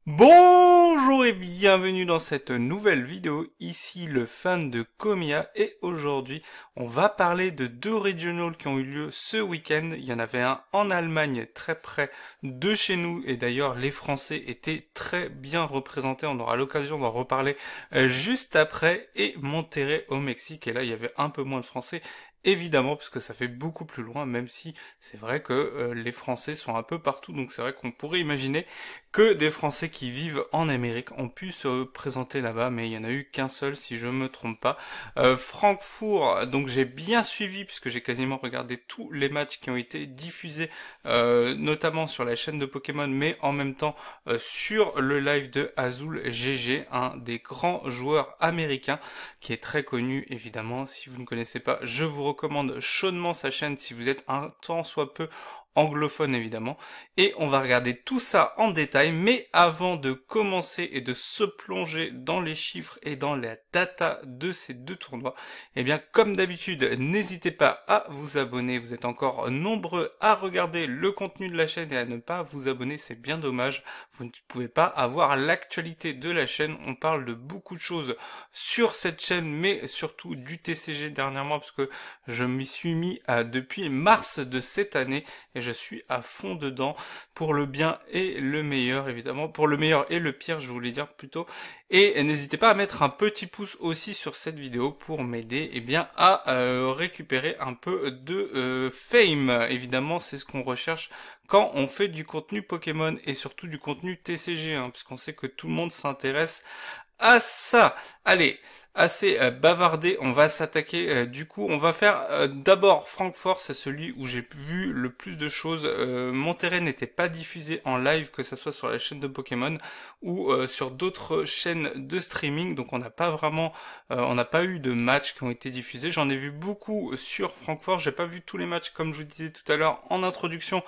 Bonjour et bienvenue dans cette nouvelle vidéo, ici le fan de Komiya et aujourd'hui on va parler de deux regionals qui ont eu lieu ce week-end. Il y en avait un en Allemagne très près de chez nous et d'ailleurs les Français étaient très bien représentés, on aura l'occasion d'en reparler juste après, et Monterrey au Mexique, et là il y avait un peu moins de Français. Évidemment, parce que ça fait beaucoup plus loin, même si c'est vrai que les Français sont un peu partout, donc c'est vrai qu'on pourrait imaginer que des Français qui vivent en Amérique ont pu se présenter là-bas, mais il y en a eu qu'un seul si je me trompe pas. Francfort, donc j'ai bien suivi puisque j'ai quasiment regardé tous les matchs qui ont été diffusés, notamment sur la chaîne de Pokémon, mais en même temps sur le live de Azul GG, un des grands joueurs américains qui est très connu évidemment. Si vous ne connaissez pas, je vous recommande chaudement sa chaîne si vous êtes un tant soit peu anglophone évidemment, et on va regarder tout ça en détail. Mais avant de commencer et de se plonger dans les chiffres et dans la data de ces deux tournois, eh bien comme d'habitude, n'hésitez pas à vous abonner. Vous êtes encore nombreux à regarder le contenu de la chaîne et à ne pas vous abonner, c'est bien dommage. Vous ne pouvez pas avoir l'actualité de la chaîne, on parle de beaucoup de choses sur cette chaîne, mais surtout du TCG dernièrement, parce que je m'y suis mis depuis mars de cette année, et je suis à fond dedans, pour le bien et le meilleur évidemment, pour le meilleur et le pire je voulais dire plutôt. Et n'hésitez pas à mettre un petit pouce aussi sur cette vidéo pour m'aider bien à récupérer un peu de fame. Évidemment c'est ce qu'on recherche quand on fait du contenu Pokémon et surtout du contenu TCG, puisqu'on sait que tout le monde s'intéresse à ça. Allez, assez bavardé, on va s'attaquer. Du coup, on va faire d'abord Francfort, c'est celui où j'ai vu le plus de choses. Monterrey n'était pas diffusé en live, que ce soit sur la chaîne de Pokémon ou sur d'autres chaînes de streaming, donc on n'a pas vraiment, on n'a pas eu de matchs qui ont été diffusés. J'en ai vu beaucoup sur Francfort, j'ai pas vu tous les matchs, comme je vous disais tout à l'heure en introduction.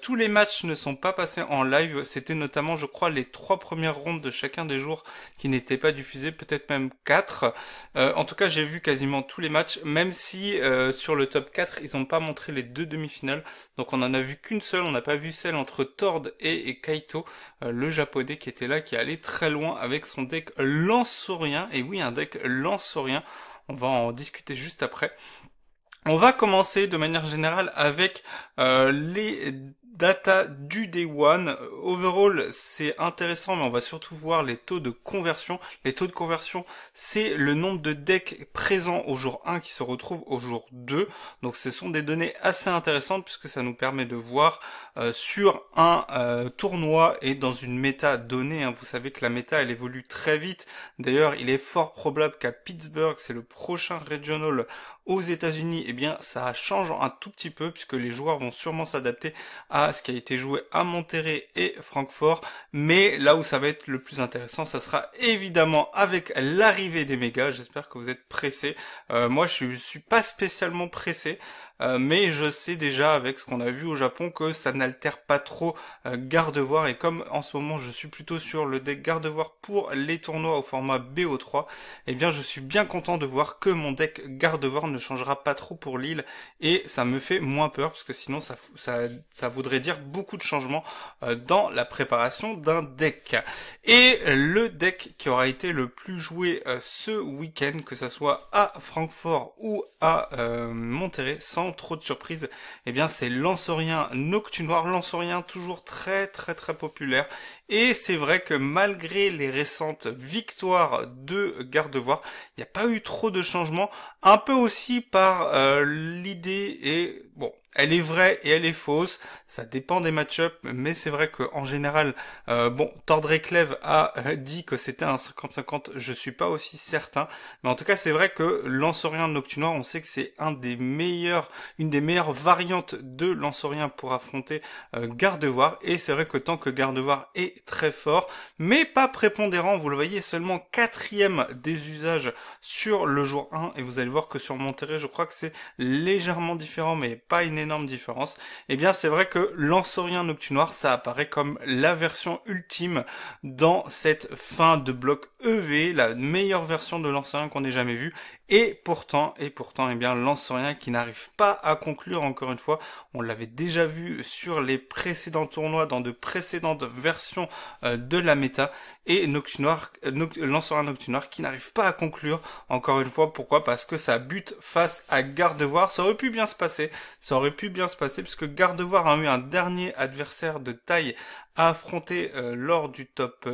Tous les matchs ne sont pas passés en live, c'était notamment, je crois, les 3 premières rondes de chacun des jours qui n'étaient pas diffusés, peut-être même 4. En tout cas, j'ai vu quasiment tous les matchs, même si sur le top 4, ils n'ont pas montré les deux demi-finales. Donc on en a vu qu'une seule, on n'a pas vu celle entre Tord et Kaito, le japonais qui était là, qui allait très loin avec son deck Lanceorien. Et oui, un deck Lanceorien, on va en discuter juste après. On va commencer de manière générale avec les data du Day One. Overall, c'est intéressant, mais on va surtout voir les taux de conversion. Les taux de conversion, c'est le nombre de decks présents au jour 1 qui se retrouvent au jour 2. Donc ce sont des données assez intéressantes puisque ça nous permet de voir sur un tournoi et dans une méta donnée. Vous savez que la méta, elle évolue très vite. D'ailleurs, il est fort probable qu'à Pittsburgh, c'est le prochain regional aux États-Unis, bien ça change un tout petit peu puisque les joueurs vont sûrement s'adapter à ce qui a été joué à Monterrey et Francfort. Mais là où ça va être le plus intéressant, ça sera évidemment avec l'arrivée des mégas. J'espère que vous êtes pressés. Moi, je suis pas spécialement pressé. Mais je sais déjà avec ce qu'on a vu au Japon que ça n'altère pas trop Gardevoir, et comme en ce moment je suis plutôt sur le deck Gardevoir pour les tournois au format BO3, bien je suis bien content de voir que mon deck Gardevoir ne changera pas trop pour l'île, et ça me fait moins peur parce que sinon ça voudrait dire beaucoup de changements dans la préparation d'un deck. Et le deck qui aura été le plus joué ce week-end, que ça soit à Francfort ou à Monterrey, sans trop de surprise, c'est Lanceorien Noctunoir. Lanceorien toujours très très très populaire, et c'est vrai que malgré les récentes victoires de Gardevoir, il n'y a pas eu trop de changements, un peu aussi par l'idée, et bon, elle est vraie et elle est fausse, ça dépend des match-ups, mais c'est vrai qu'en général, Tordreclev a dit que c'était un 50-50, je suis pas aussi certain, mais en tout cas c'est vrai que Lanceorien Noctunoir, on sait que c'est une des meilleures variantes de Lanceorien pour affronter Gardevoir, et c'est vrai que tant que Gardevoir est très fort, mais pas prépondérant, vous le voyez, seulement 4e des usages sur le jour 1, et vous allez voir que sur Monterrey, je crois que c'est légèrement différent, mais pas une énorme différence. Eh bien, c'est vrai que Lansorien Noctunoir, ça apparaît comme la version ultime dans cette fin de bloc EV, la meilleure version de Lansorien qu'on ait jamais vue. Et pourtant, eh bien, Lansorien qui n'arrive pas à conclure, encore une fois, on l'avait déjà vu sur les précédents tournois, dans de précédentes versions de la méta, et Lansorien Noctunoir qui n'arrive pas à conclure, encore une fois, pourquoi? Parce que ça bute face à Gardevoir. Ça aurait pu bien se passer, puisque Gardevoir a eu un dernier adversaire de taille à affronter lors du top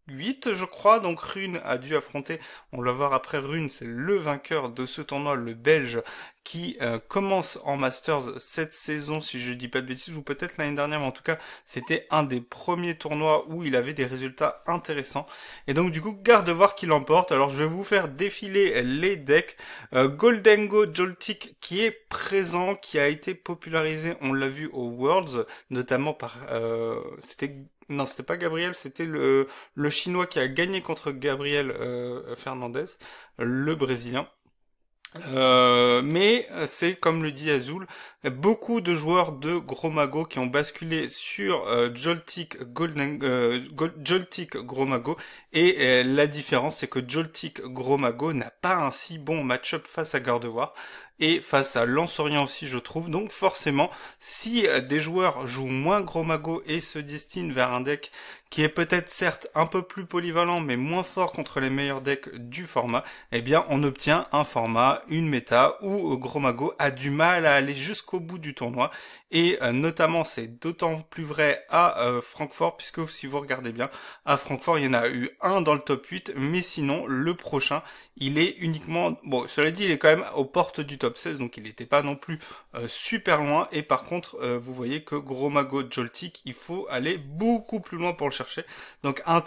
8, je crois. Donc Rune a dû affronter, on va voir après, Rune c'est le vainqueur de ce tournoi, le Belge, qui commence en Masters cette saison, si je dis pas de bêtises, ou peut-être l'année dernière, mais en tout cas c'était un des premiers tournois où il avait des résultats intéressants. Et donc du coup Gardevoir qui l'emporte. Alors je vais vous faire défiler les decks. Goldengo Joltik qui est présent, qui a été popularisé, on l'a vu au Worlds, notamment par c'était pas Gabriel, c'était le chinois qui a gagné contre Gabriel Fernandez, le brésilien. Mais c'est comme le dit Azul, beaucoup de joueurs de Gros Mago qui ont basculé sur Joltik Joltik Gros Mago, et la différence c'est que Joltik Gros Mago n'a pas un si bon match-up face à Gardevoir et face à Lansorien aussi, je trouve. Donc forcément, si des joueurs jouent moins Gros Mago et se destinent vers un deck qui est peut-être certes un peu plus polyvalent mais moins fort contre les meilleurs decks du format, eh bien on obtient un format, une méta où Gros Mago a du mal à aller jusqu'au bout du tournoi. Et notamment c'est d'autant plus vrai à Francfort, puisque si vous regardez bien, à Francfort il y en a eu un dans le top 8, mais sinon le prochain il est uniquement, bon cela dit il est quand même aux portes du top 16, donc il n'était pas non plus super loin. Et par contre vous voyez que Gros Mago Joltik, il faut aller beaucoup plus loin pour le chercher. Donc un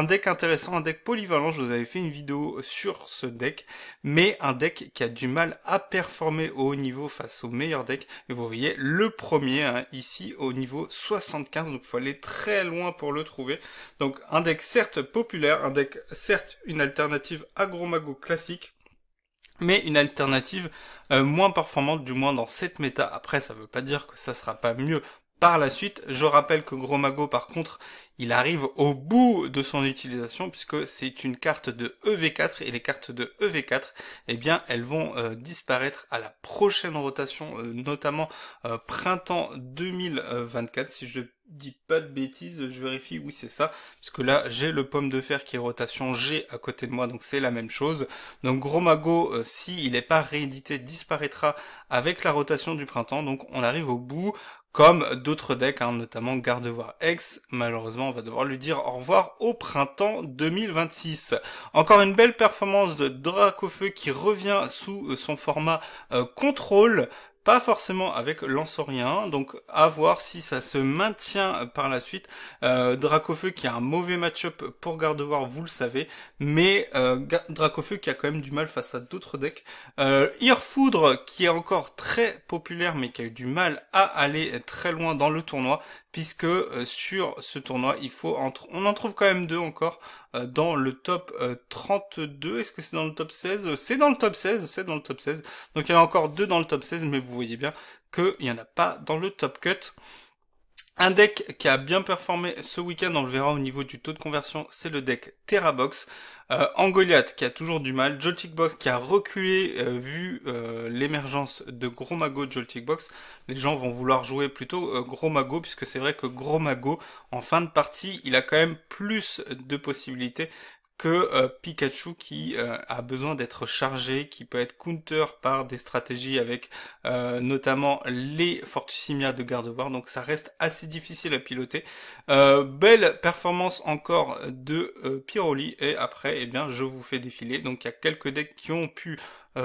deck intéressant, un deck polyvalent. Je vous avais fait une vidéo sur ce deck, mais un deck qui a du mal à performer au haut niveau face aux meilleurs decks. Et vous voyez le premier hein, ici au niveau 75, donc il faut aller très loin pour le trouver. Donc un deck certes populaire, un deck certes une alternative à Gros Mago classique, mais une alternative moins performante, du moins dans cette méta. Après ça veut pas dire que ça sera pas mieux par la suite. Je rappelle que Gros Mago par contre, il arrive au bout de son utilisation, puisque c'est une carte de EV4, et les cartes de EV4, eh bien, elles vont disparaître à la prochaine rotation, notamment printemps 2024, si je dis pas de bêtises, je vérifie, oui c'est ça, parce que là j'ai le pomme de fer qui est rotation G à côté de moi, donc c'est la même chose. Donc Gros Mago, si il n'est pas réédité, disparaîtra avec la rotation du printemps, donc on arrive au bout. Comme d'autres decks, hein, notamment Gardevoir X, malheureusement on va devoir lui dire au revoir au printemps 2026. Encore une belle performance de Dracofeu qui revient sous son format contrôle, pas forcément avec Lansorien, donc à voir si ça se maintient par la suite. Dracofeu qui a un mauvais match-up pour Gardevoir, vous le savez, mais Dracofeu qui a quand même du mal face à d'autres decks. Irfoudre qui est encore très populaire mais qui a eu du mal à aller très loin dans le tournoi, puisque sur ce tournoi on en trouve quand même deux encore dans le top 32. Est-ce que c'est dans le top 16? C'est dans le top 16, donc il y en a encore deux dans le top 16, mais vous voyez bien qu'il n'y en a pas dans le top cut. Un deck qui a bien performé ce week-end, on le verra au niveau du taux de conversion, c'est le deck Terrabox. Angoliath qui a toujours du mal, Joltik Box qui a reculé vu l'émergence de Gros Mago Joltik Box. Les gens vont vouloir jouer plutôt Gros Mago, puisque c'est vrai que Gros Mago, en fin de partie, il a quand même plus de possibilités que Pikachu qui a besoin d'être chargé, qui peut être counter par des stratégies avec notamment les Fortussimia de Gardevoir, donc ça reste assez difficile à piloter. Belle performance encore de Pyroli, et après eh bien je vous fais défiler. Donc il y a quelques decks qui ont pu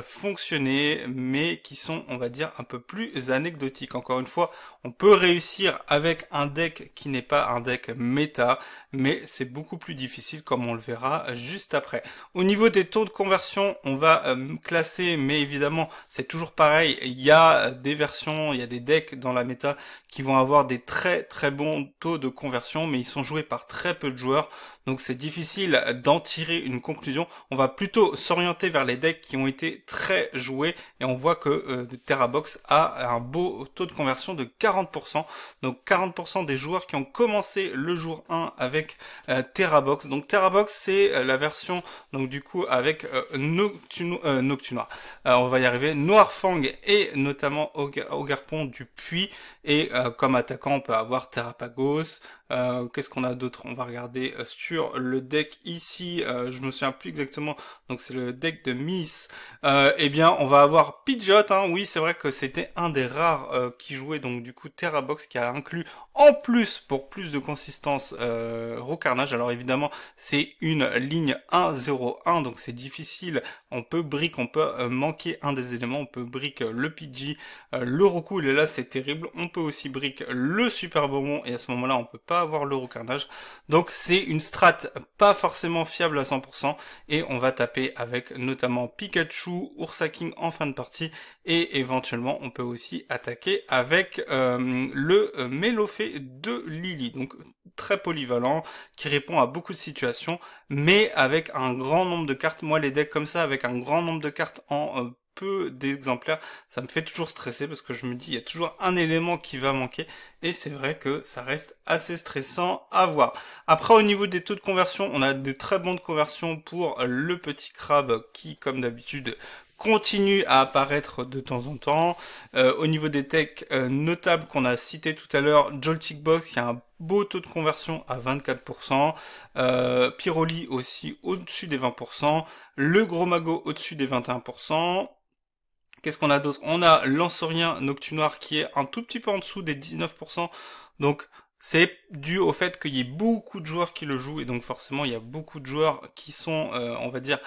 fonctionner, mais qui sont, on va dire, un peu plus anecdotiques. Encore une fois, on peut réussir avec un deck qui n'est pas un deck méta, mais c'est beaucoup plus difficile, comme on le verra juste après. Au niveau des taux de conversion, on va classer, mais évidemment, c'est toujours pareil, il y a des versions, il y a des decks dans la méta qui vont avoir des très très bons taux de conversion, mais ils sont joués par très peu de joueurs, donc c'est difficile d'en tirer une conclusion. On va plutôt s'orienter vers les decks qui ont été été très joué et on voit que TerraBox a un beau taux de conversion de 40%. Donc 40% des joueurs qui ont commencé le jour 1 avec TerraBox. Donc TerraBox c'est la version donc du coup avec Noctunoir. On va y arriver. Noirfang et notamment Ogarpon du Puits. Et comme attaquant on peut avoir Terrapagos. Qu'est-ce qu'on a d'autre? On va regarder sur le deck ici, je me souviens plus exactement, donc c'est le deck de Miss. Eh bien on va avoir Pidgeot, hein. Oui c'est vrai que c'était un des rares qui jouait, donc du coup TerraBox qui a inclus en plus, pour plus de consistance, Rocarnage. Alors évidemment c'est une ligne 1-0-1, donc c'est difficile, on peut brick, on peut manquer un des éléments, on peut brick le Pidgey, le Roku, et là c'est terrible, on peut aussi brick le Super Bonbon, et à ce moment là on peut pas avoir le Rocarnage. Donc c'est une strat pas forcément fiable à 100%, et on va taper avec notamment Pikachu, Ursaking en fin de partie, et éventuellement on peut aussi attaquer avec le Mélofée de Lily, donc très polyvalent, qui répond à beaucoup de situations, mais avec un grand nombre de cartes. Moi les decks comme ça, avec un grand nombre de cartes en peu d'exemplaires, ça me fait toujours stresser parce que je me dis il y a toujours un élément qui va manquer, et c'est vrai que ça reste assez stressant à voir. Après au niveau des taux de conversion, on a de très bonnes conversions pour le petit crabe qui comme d'habitude continue à apparaître de temps en temps. Au niveau des techs notables qu'on a cités tout à l'heure, Joltik Box qui a un beau taux de conversion à 24%, Pyroli aussi au-dessus des 20%, le Gros Mago au-dessus des 21%. Qu'est-ce qu'on a d'autre? On a Lanceurien Noctunoir qui est un tout petit peu en dessous des 19%. Donc c'est dû au fait qu'il y ait beaucoup de joueurs qui le jouent, et donc forcément il y a beaucoup de joueurs qui sont, on va dire,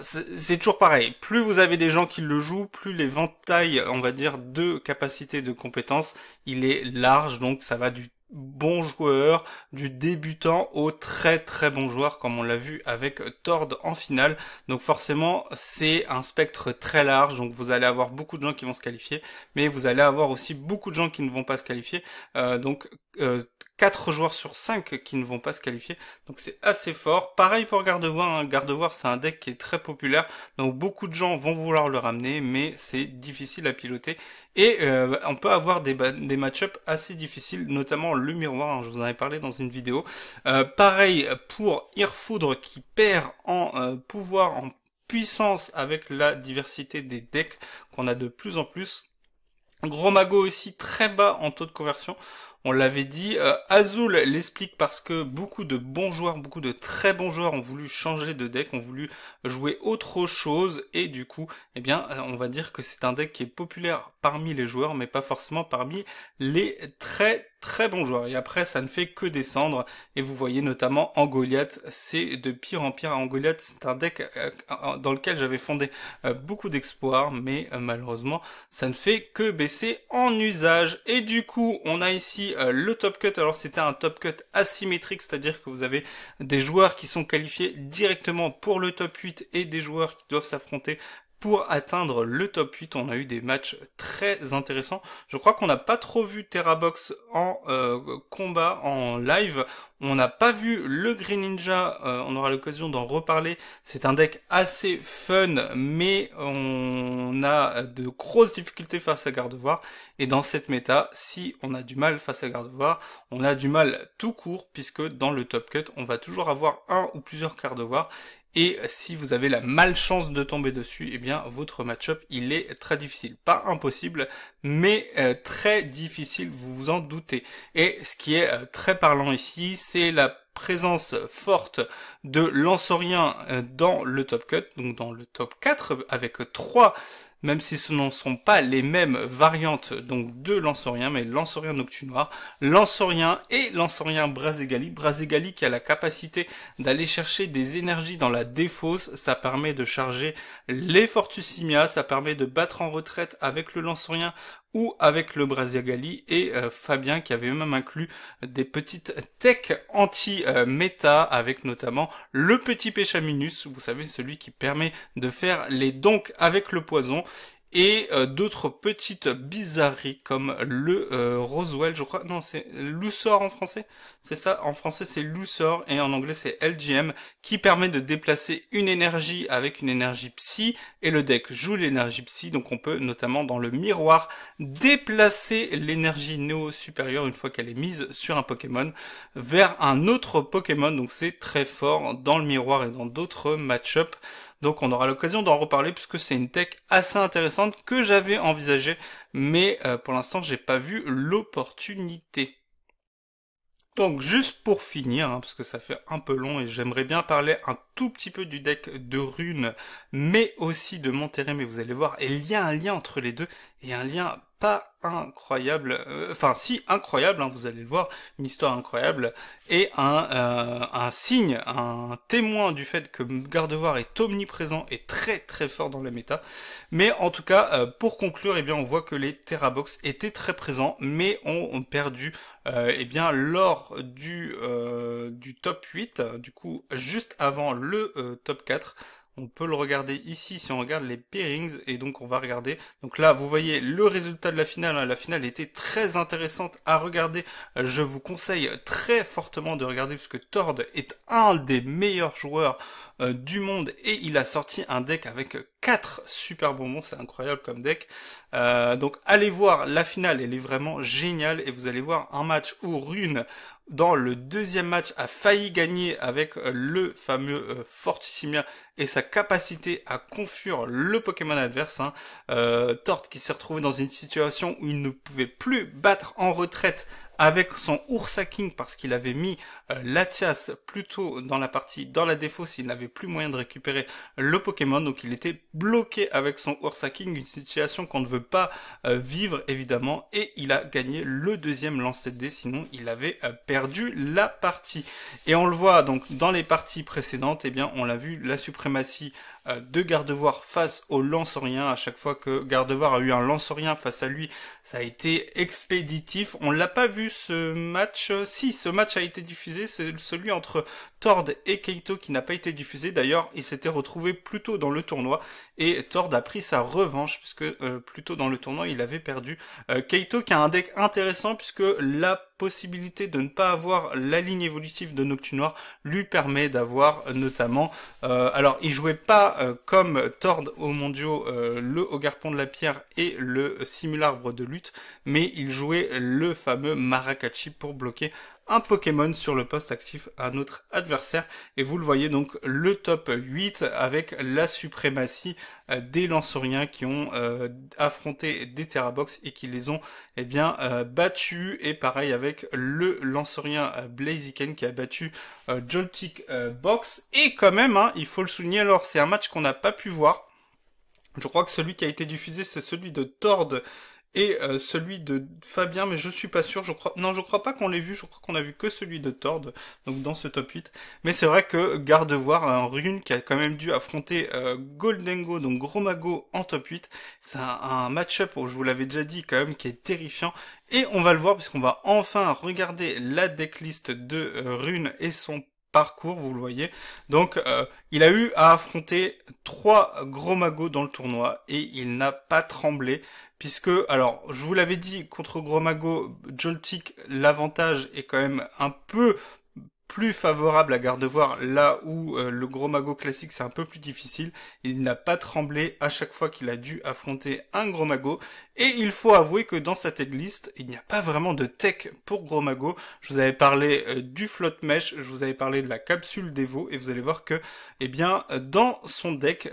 c'est toujours pareil. Plus vous avez des gens qui le jouent, plus l'éventail, on va dire, de capacité de compétences, il est large. Donc ça va du bon joueur, du débutant au très très bon joueur, comme on l'a vu avec Tord en finale. Donc forcément c'est un spectre très large, donc vous allez avoir beaucoup de gens qui vont se qualifier, mais vous allez avoir aussi beaucoup de gens qui ne vont pas se qualifier, donc 4 joueurs sur 5 qui ne vont pas se qualifier, donc c'est assez fort. Pareil pour Gardevoir, hein. Gardevoir c'est un deck qui est très populaire, donc beaucoup de gens vont vouloir le ramener, mais c'est difficile à piloter, et on peut avoir des match-ups assez difficiles, notamment le miroir, hein, je vous en avais parlé dans une vidéo. Pareil pour Irfoudre qui perd en pouvoir, en puissance avec la diversité des decks qu'on a de plus en plus. Gros Mago aussi très bas en taux de conversion. On l'avait dit, Azul l'explique parce que beaucoup de bons joueurs, beaucoup de très bons joueurs ont voulu changer de deck, ont voulu jouer autre chose, et du coup, eh bien, on va dire que c'est un deck qui est populaire parmi les joueurs, mais pas forcément parmi les très très bons joueurs. Et après, ça ne fait que descendre, et vous voyez notamment en Goliath, c'est de pire en pire. En Goliath, c'est un deck dans lequel j'avais fondé beaucoup d'espoir, mais malheureusement, ça ne fait que baisser en usage. Et du coup, on a ici le top cut. Alors c'était un top cut asymétrique, c'est-à-dire que vous avez des joueurs qui sont qualifiés directement pour le top 8 et des joueurs qui doivent s'affronter pour atteindre le top 8. On a eu des matchs très intéressants. Je crois qu'on n'a pas trop vu TerraBox en combat, en live. On n'a pas vu le Green Ninja, on aura l'occasion d'en reparler. C'est un deck assez fun, mais on a de grosses difficultés face à Gardevoir. Et dans cette méta, si on a du mal face à Gardevoir, on a du mal tout court, puisque dans le top cut, on va toujours avoir un ou plusieurs Gardevoir. Et si vous avez la malchance de tomber dessus, eh bien votre match-up il est très difficile. Pas impossible, mais très difficile, vous vous en doutez. Et ce qui est très parlant ici, c'est la présence forte de Lanceurien dans le top cut, donc dans le top 4, avec 3, même si ce ne sont pas les mêmes variantes donc de Lanceurien, mais Lanceurien Noctunoir, Lanceurien et Lanceurien Braségali. Braségali qui a la capacité d'aller chercher des énergies dans la défausse, ça permet de charger les Fortusimia, ça permet de battre en retraite avec le Lanceurien ou avec le Braségali, et Fabien qui avait même inclus des petites techs anti-méta avec notamment le petit Péchaminus, vous savez celui qui permet de faire les donks avec le poison. et d'autres petites bizarreries comme le Roswell, je crois, non c'est Luthor en français, c'est ça, en français c'est Luthor et en anglais c'est LGM, qui permet de déplacer une énergie avec une énergie psy, et le deck joue l'énergie psy, donc on peut notamment dans le miroir déplacer l'énergie néo supérieure une fois qu'elle est mise sur un Pokémon vers un autre Pokémon, donc c'est très fort dans le miroir et dans d'autres match-up. Donc on aura l'occasion d'en reparler puisque c'est une tech assez intéressante que j'avais envisagée, mais pour l'instant j'ai pas vu l'opportunité. Donc juste pour finir, parce que ça fait un peu long et j'aimerais bien parler un tout petit peu du deck de runes, mais aussi de Monterrey, mais vous allez voir, il y a un lien entre les deux, et un lien pas incroyable, enfin si incroyable, vous allez le voir, une histoire incroyable, et un signe, un témoin du fait que Gardevoir est omniprésent et très très fort dans la méta. Mais en tout cas, pour conclure, eh bien on voit que les Terrabox étaient très présents, mais ont perdu eh bien lors du top 8, du coup juste avant le top 4. On peut le regarder ici si on regarde les pairings, et donc on va regarder. Donc là, vous voyez le résultat de la finale. La finale était très intéressante à regarder. Je vous conseille très fortement de regarder puisque Tord est un des meilleurs joueurs du monde et il a sorti un deck avec 4 super bonbons. C'est incroyable comme deck. Donc allez voir la finale, elle est vraiment géniale et vous allez voir un match où Rune dans le deuxième match a failli gagner avec le fameux Fortissimia et sa capacité à confure le Pokémon adverse. Tord qui s'est retrouvé dans une situation où il ne pouvait plus battre en retraite avec son Ursaking parce qu'il avait mis Latias plutôt dans la partie, dans la défausse, il n'avait plus moyen de récupérer le Pokémon, donc il était bloqué avec son Ursaking, une situation qu'on ne veut pas vivre évidemment, et il a gagné le deuxième lancer de dés, sinon il avait perdu la partie. Et on le voit donc dans les parties précédentes, eh bien on l'a vu, la suprématie de Gardevoir face au Lanceurien. À chaque fois que Gardevoir a eu un Lanceurien face à lui, ça a été expéditif. On l'a pas vu ce match. Si, ce match a été diffusé, c'est celui entre Tord et Keito qui n'a pas été diffusé. D'ailleurs, il s'était retrouvé plus tôt dans le tournoi et Tord a pris sa revanche puisque plus tôt dans le tournoi, il avait perdu. Keito qui a un deck intéressant puisque la possibilité de ne pas avoir la ligne évolutive de Noctunoir lui permet d'avoir notamment... alors, il jouait pas comme Tord aux mondiaux le Hogarpon de la Pierre et le Simularbre de lutte, mais il jouait le fameux Maracasi pour bloquer un Pokémon sur le poste actif à notre adversaire. Et vous le voyez donc le top 8 avec la suprématie des Lanceuriens qui ont affronté des Terrabox et qui les ont eh bien battus. Et pareil avec le Lanceurien Blaziken qui a battu Joltik Box. Et quand même, il faut le souligner, alors c'est un match qu'on n'a pas pu voir. Je crois que celui qui a été diffusé, c'est celui de Tord et celui de Fabien, mais je suis pas sûr, je crois pas qu'on l'ait vu, je crois qu'on a vu que celui de Tord, donc dans ce top 8. Mais c'est vrai que Gardevoir, un Rune qui a quand même dû affronter Goldengo, donc Gromago en top 8, c'est un match-up, je vous l'avais déjà dit, quand même, qui est terrifiant. Et on va le voir, puisqu'on va enfin regarder la decklist de Rune et son parcours, vous le voyez. Donc, il a eu à affronter 3 Gromago dans le tournoi, et il n'a pas tremblé. Puisque, alors, je vous l'avais dit, contre Gromago, Joltik, l'avantage est quand même un peu plus favorable à Gardevoir, là où le Gromago classique c'est un peu plus difficile. Il n'a pas tremblé à chaque fois qu'il a dû affronter un Gromago. Et il faut avouer que dans sa tech list, il n'y a pas vraiment de tech pour Gromago. Je vous avais parlé du Float Mesh, je vous avais parlé de la capsule d'Evo, et vous allez voir que, eh bien, dans son deck,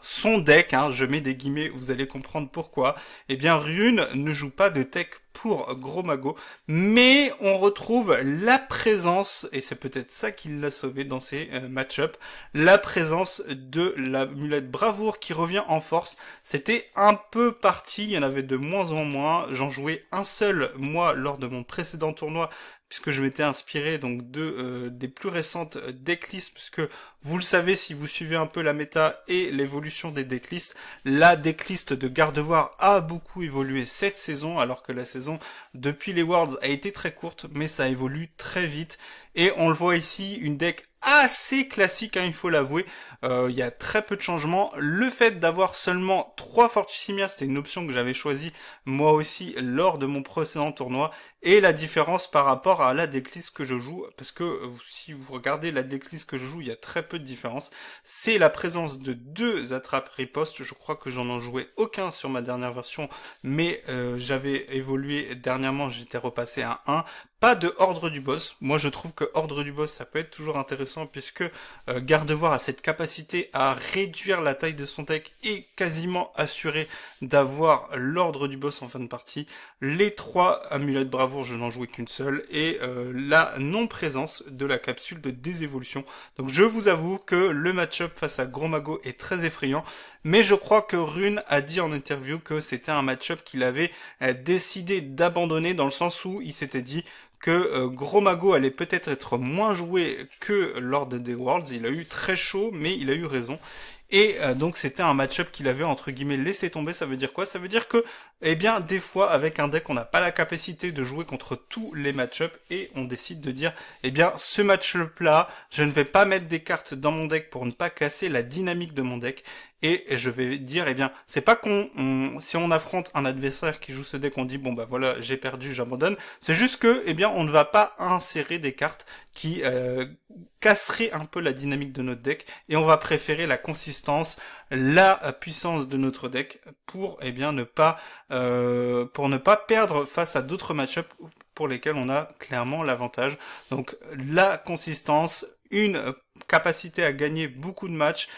son deck, je mets des guillemets, vous allez comprendre pourquoi, eh bien, Rune ne joue pas de tech pour Gromago, mais on retrouve la présence, et c'est peut-être ça qui l'a sauvé dans ces match-up, la présence de la mulette Bravoure qui revient en force. C'était un peu parti, il y en avait de moins en moins, j'en jouais un seul, moi, lors de mon précédent tournoi, puisque je m'étais inspiré donc des plus récentes decklists, puisque vous le savez si vous suivez un peu la méta et l'évolution des decklists, la decklist de Gardevoir a beaucoup évolué cette saison, alors que la saison depuis les Worlds a été très courte, mais ça évolue très vite. Et on le voit ici, une deck assez classique, hein, il faut l'avouer. Il y a très peu de changements. Le fait d'avoir seulement 3 Fortusimias, c'était une option que j'avais choisie moi aussi lors de mon précédent tournoi. Et la différence par rapport à la decklist que je joue, parce que si vous regardez la decklist que je joue, il y a très peu de différence. C'est la présence de 2 attrapes riposte. Je crois que j'en ai joué aucun sur ma dernière version, mais j'avais évolué dernièrement, j'étais repassé à 1. Pas de ordre du boss. Moi, je trouve que ordre du boss, ça peut être toujours intéressant puisque Gardevoir a cette capacité à réduire la taille de son deck et quasiment assurer d'avoir l'ordre du boss en fin de partie. Les 3 amulettes bravoure, je n'en jouais qu'une seule, et la non-présence de la capsule de désévolution. Donc je vous avoue que le match-up face à Gros Mago est très effrayant, mais je crois que Rune a dit en interview que c'était un match-up qu'il avait décidé d'abandonner dans le sens où il s'était dit que Gros Mago allait peut-être être moins joué que lors de The Worlds. Il a eu très chaud, mais il a eu raison. Et donc c'était un match-up qu'il avait entre guillemets laissé tomber. Ça veut dire quoi? Ça veut dire que, eh bien, des fois avec un deck, on n'a pas la capacité de jouer contre tous les match-ups et on décide de dire, eh bien, ce match-up-là, je ne vais pas mettre des cartes dans mon deck pour ne pas casser la dynamique de mon deck. Et je vais dire, eh bien, c'est pas si on affronte un adversaire qui joue ce deck, on dit, bon bah voilà, j'ai perdu, j'abandonne. C'est juste que, eh bien, on ne va pas insérer des cartes qui casseraient un peu la dynamique de notre deck, et on va préférer la consistance, la puissance de notre deck pour, eh bien, ne pas perdre face à d'autres match-ups pour lesquels on a clairement l'avantage. Donc, la consistance, une capacité à gagner beaucoup de matchs,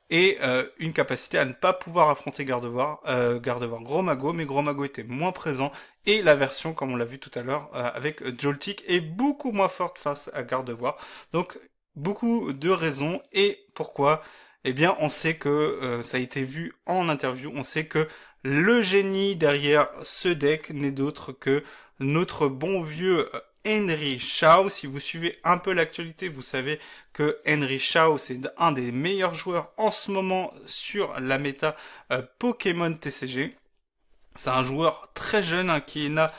et une capacité à ne pas pouvoir affronter Gardevoir Gros Mago, mais Gros Mago était moins présent, et la version, comme on l'a vu tout à l'heure, avec Joltik est beaucoup moins forte face à Gardevoir. Donc, beaucoup de raisons, et pourquoi? Eh bien, on sait que, ça a été vu en interview, on sait que le génie derrière ce deck n'est d'autre que notre bon vieux Henry Shao. Si vous suivez un peu l'actualité, vous savez que Henry Shao, c'est un des meilleurs joueurs en ce moment sur la méta Pokémon TCG. C'est un joueur très jeune, hein, qui est là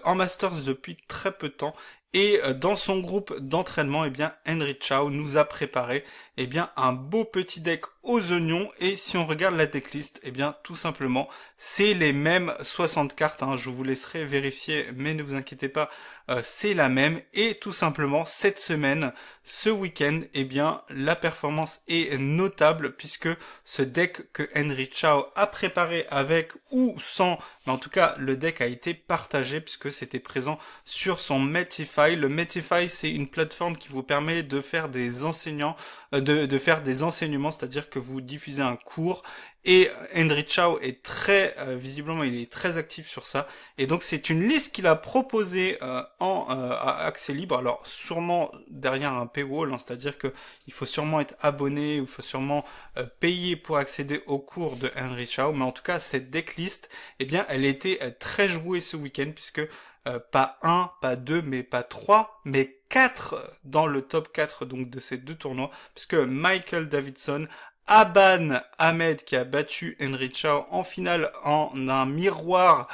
en Masters depuis très peu de temps. Et dans son groupe d'entraînement, eh bien, Henry Chao nous a préparé, eh bien, un beau petit deck aux oignons. Et si on regarde la decklist, eh bien, tout simplement, c'est les mêmes 60 cartes, hein. Je vous laisserai vérifier, mais ne vous inquiétez pas, c'est la même. Et tout simplement, cette semaine, ce week-end, eh bien, la performance est notable puisque ce deck que Henry Chao a préparé avec ou sans, mais en tout cas, le deck a été partagé puisque c'était présent sur son Metify. Le Metify, c'est une plateforme qui vous permet de faire des de faire des enseignements, c'est-à-dire que vous diffusez un cours. Et Henry Chao est visiblement, il est très actif sur ça. Et donc, c'est une liste qu'il a proposée à accès libre. Alors, sûrement derrière un paywall, hein, c'est-à-dire que il faut sûrement être abonné, ou il faut sûrement payer pour accéder au cours de Henry Chao. Mais en tout cas, cette decklist, eh bien, elle était très jouée ce week-end, puisque pas 1, pas 2, mais pas 3, mais 4 dans le top 4 donc de ces deux tournois, puisque Michael Davidson, Aban Ahmed qui a battu Henry Chao en finale en un miroir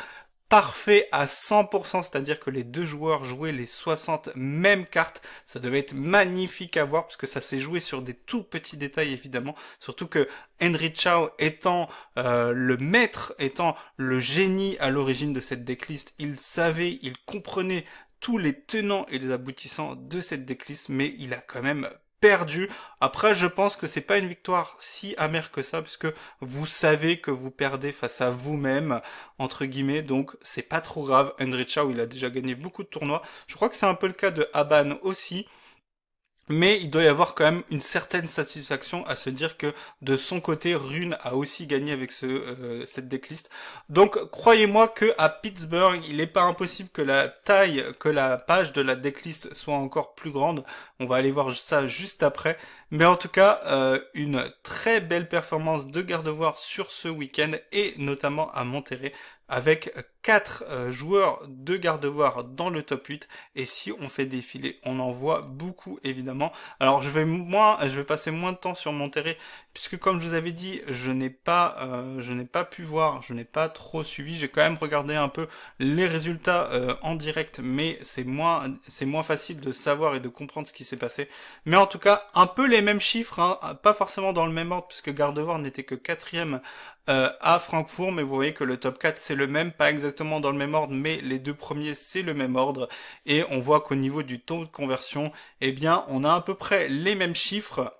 parfait à 100%, c'est-à-dire que les deux joueurs jouaient les 60 mêmes cartes. Ça devait être magnifique à voir parce que ça s'est joué sur des tout petits détails évidemment, surtout que Henry Chao étant le maître, étant le génie à l'origine de cette decklist, il savait, il comprenait tous les tenants et les aboutissants de cette decklist, mais il a quand même perdu. Après, je pense que c'est pas une victoire si amère que ça, puisque vous savez que vous perdez face à vous-même, entre guillemets, donc c'est pas trop grave. Henry Chao, il a déjà gagné beaucoup de tournois. Je crois que c'est un peu le cas de Aban aussi. Mais il doit y avoir quand même une certaine satisfaction à se dire que de son côté, Rune a aussi gagné avec cette decklist. Donc croyez-moi que à Pittsburgh, il n'est pas impossible que la page de la decklist soit encore plus grande. On va aller voir ça juste après. Mais en tout cas, une très belle performance de Gardevoir sur ce week-end et notamment à Monterrey. avec 4 joueurs de Gardevoir dans le top 8, et si on fait défiler, on en voit beaucoup évidemment. Alors je vais passer moins de temps sur Monterrey, puisque comme je vous avais dit, je n'ai pas pu voir, je n'ai pas trop suivi, j'ai quand même regardé un peu les résultats en direct, mais c'est moins facile de savoir et de comprendre ce qui s'est passé. Mais en tout cas, un peu les mêmes chiffres, hein, pas forcément dans le même ordre, puisque Gardevoir n'était que quatrième à Francfort, mais vous voyez que le top 4 c'est le même, pas exactement dans le même ordre, mais les deux premiers c'est le même ordre, et on voit qu'au niveau du taux de conversion, eh bien on a à peu près les mêmes chiffres.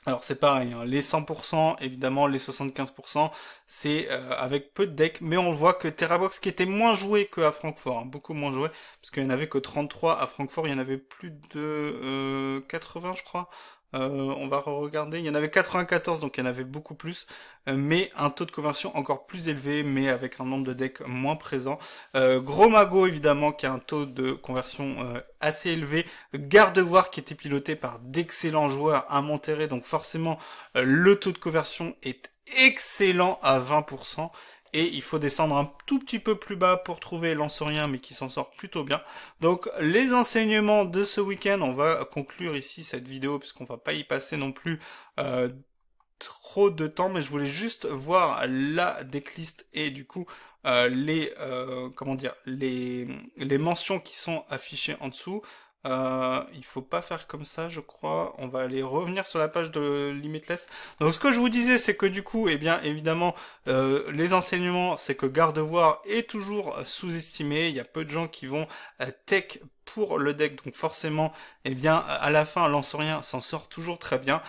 Alors c'est pareil, hein, les 100%, évidemment les 75%, c'est avec peu de decks, mais on voit que TerraBox qui était moins joué qu'à Francfort, hein, beaucoup moins joué, parce qu'il n'y en avait que 33, à Francfort il y en avait plus de 80 je crois. On va regarder, il y en avait 94, donc il y en avait beaucoup plus, mais un taux de conversion encore plus élevé, mais avec un nombre de decks moins présent. Gros Mago évidemment qui a un taux de conversion assez élevé, Gardevoir qui était piloté par d'excellents joueurs à Monterrey, donc forcément le taux de conversion est excellent à 20%. Et il faut descendre un tout petit peu plus bas pour trouver Lansorien, mais qui s'en sort plutôt bien. Donc les enseignements de ce week-end, on va conclure ici cette vidéo, puisqu'on va pas y passer non plus trop de temps, mais je voulais juste voir la decklist et du coup les mentions qui sont affichées en dessous. Il faut pas faire comme ça, je crois. On va aller revenir sur la page de Limitless. Donc ce que je vous disais, c'est que du coup, eh bien évidemment, les enseignements, c'est que Gardevoir est toujours sous-estimé. Il y a peu de gens qui vont tech pour le deck, donc forcément, eh bien, à la fin, Lansorien s'en sort toujours très bien.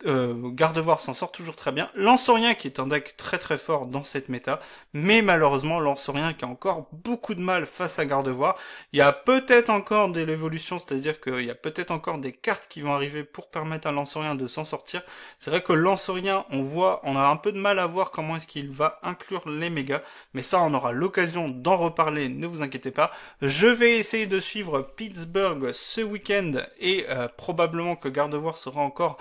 Gardevoir s'en sort toujours très bien. Lansorien qui est un deck très très fort dans cette méta, mais malheureusement, Lansorien qui a encore beaucoup de mal face à Gardevoir. Il y a peut-être encore de l'évolution, c'est-à-dire qu'il y a peut-être encore des cartes qui vont arriver pour permettre à Lansorien de s'en sortir. C'est vrai que Lansorien, on a un peu de mal à voir comment est-ce qu'il va inclure les mégas, mais ça, on aura l'occasion d'en reparler, ne vous inquiétez pas. Je vais essayer de suivre Pittsburgh ce week-end et probablement que Gardevoir sera encore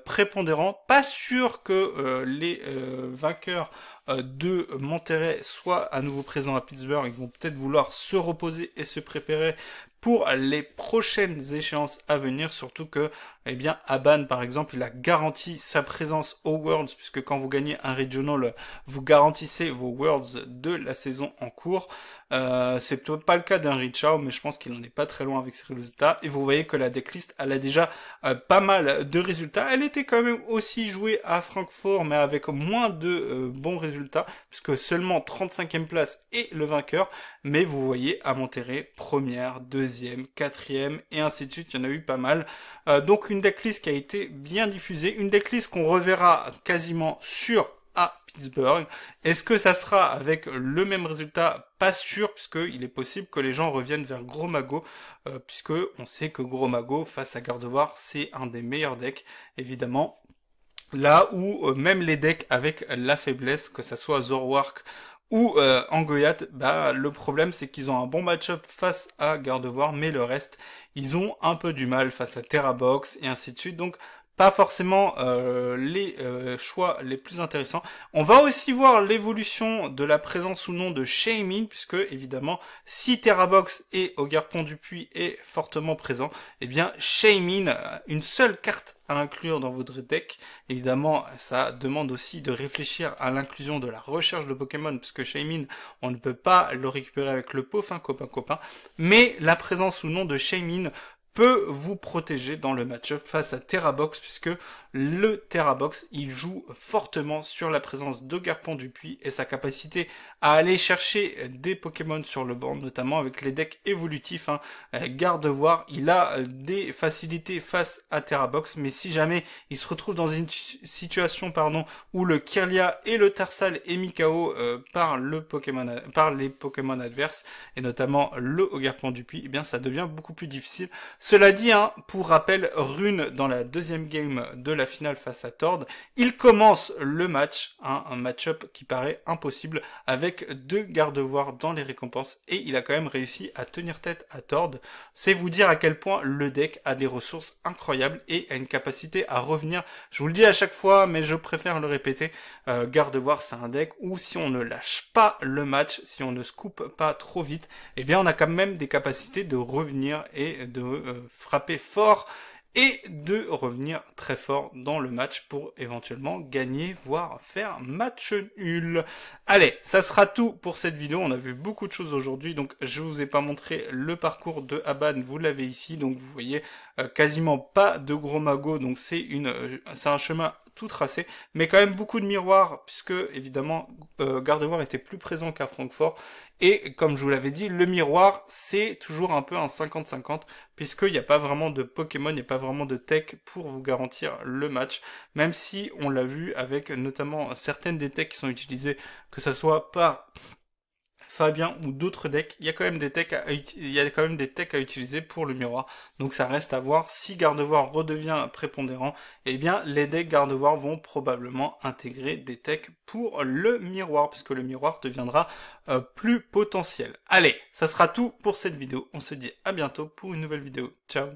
prépondérant. Pas sûr que les vainqueurs de Monterrey soient à nouveau présents à Pittsburgh. Ils vont peut-être vouloir se reposer et se préparer pour les prochaines échéances à venir, surtout que, eh bien, Aban, par exemple, il a garanti sa présence aux Worlds, puisque quand vous gagnez un Regional, vous garantissez vos Worlds de la saison en cours. C'est peut-être pas le cas d'un Richao, mais je pense qu'il en est pas très loin avec ses résultats. Et vous voyez que la decklist, elle a déjà pas mal de résultats. Elle était quand même aussi jouée à Francfort, mais avec moins de bons résultats, puisque seulement 35e place est le vainqueur. Mais vous voyez, à Monterrey, première, deuxième, quatrième, et ainsi de suite, il y en a eu pas mal. Donc une decklist qui a été bien diffusée, une decklist qu'on reverra quasiment sur à Pittsburgh. Est-ce que ça sera avec le même résultat? Pas sûr, puisqu'il est possible que les gens reviennent vers Gros Mago, puisque on sait que Gros Mago, face à Gardevoir, c'est un des meilleurs decks, évidemment. Là où même les decks avec la faiblesse, que ça soit Zorwark ou Angoyat, bah le problème c'est qu'ils ont un bon match-up face à Gardevoir, mais le reste, ils ont un peu du mal face à Terrabox et ainsi de suite. Donc pas forcément les choix les plus intéressants. On va aussi voir l'évolution de la présence ou non de Shaymin, puisque évidemment, si Terrabox et Ogarpon du Puy est fortement présent, eh bien Shaymin, une seule carte à inclure dans votre deck. Évidemment, ça demande aussi de réfléchir à l'inclusion de la recherche de Pokémon, puisque Shaymin, on ne peut pas le récupérer avec le POF, hein, copain. Mais la présence ou non de Shaymin peut vous protéger dans le match-up face à Terrabox, puisque le Terrabox, il joue fortement sur la présence de Garpon du Puy et sa capacité à aller chercher des Pokémon sur le banc, notamment avec les decks évolutifs. Hein. Gardevoir, il a des facilités face à Terrabox, mais si jamais il se retrouve dans une situation où le Kirlia et le Tarsal est mis KO par les Pokémon adverses, et notamment le Ogarpon du Puy, eh bien ça devient beaucoup plus difficile. Cela dit, hein, pour rappel, Rune, dans la deuxième game de la finale face à Tord, il commence le match, hein, un match-up qui paraît impossible, avec 2 gardevoirs dans les récompenses, et il a quand même réussi à tenir tête à Tord. C'est vous dire à quel point le deck a des ressources incroyables et a une capacité à revenir. Je vous le dis à chaque fois, mais je préfère le répéter, gardevoir c'est un deck où si on ne lâche pas le match, si on ne scoop pas trop vite, eh bien on a quand même des capacités de revenir et de frapper fort et de revenir très fort dans le match pour éventuellement gagner, voire faire match nul. Allez, ça sera tout pour cette vidéo. On a vu beaucoup de choses aujourd'hui, donc je vous ai pas montré le parcours de Aban, vous l'avez ici, donc vous voyez quasiment pas de gros magots, donc c'est un chemin tout tracé, mais quand même beaucoup de miroirs, puisque évidemment Gardevoir était plus présent qu'à Francfort, et comme je vous l'avais dit, le miroir c'est toujours un peu un 50-50, puisqu'il n'y a pas vraiment de Pokémon, il n'y a pas vraiment de tech pour vous garantir le match, même si on l'a vu avec notamment certaines des techs qui sont utilisées, que ce soit par Fabien ou d'autres decks, il y a quand même des techs à utiliser pour le miroir. Donc ça reste à voir. Si Gardevoir redevient prépondérant, eh bien les decks Gardevoir vont probablement intégrer des techs pour le miroir, puisque le miroir deviendra plus potentiel. Allez, ça sera tout pour cette vidéo. On se dit à bientôt pour une nouvelle vidéo. Ciao.